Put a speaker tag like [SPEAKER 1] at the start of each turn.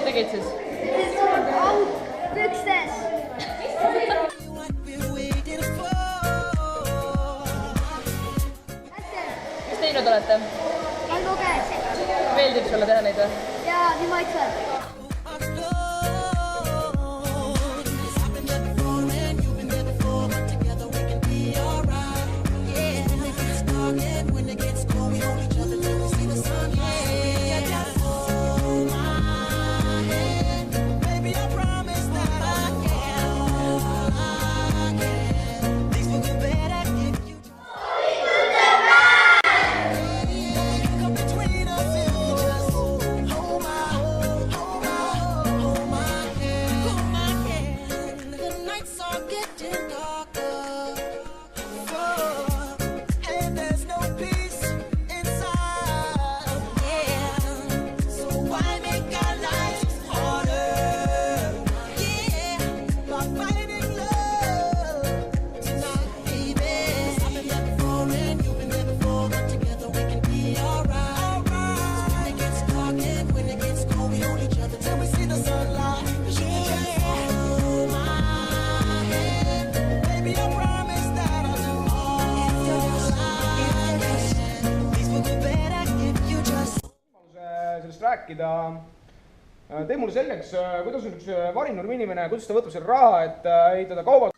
[SPEAKER 1] Tegid siis?
[SPEAKER 2] Pükstes.
[SPEAKER 1] Mis teinud olete?
[SPEAKER 2] Algo käes.
[SPEAKER 1] Meeldib sulle teha neid või?
[SPEAKER 2] Jaa, nii maitsvad.
[SPEAKER 3] Rääkida. Tee mulle selgeks, kuidas on üks varinurmi inimene, kuidas ta võtab selle raha, et ehitada kaubad.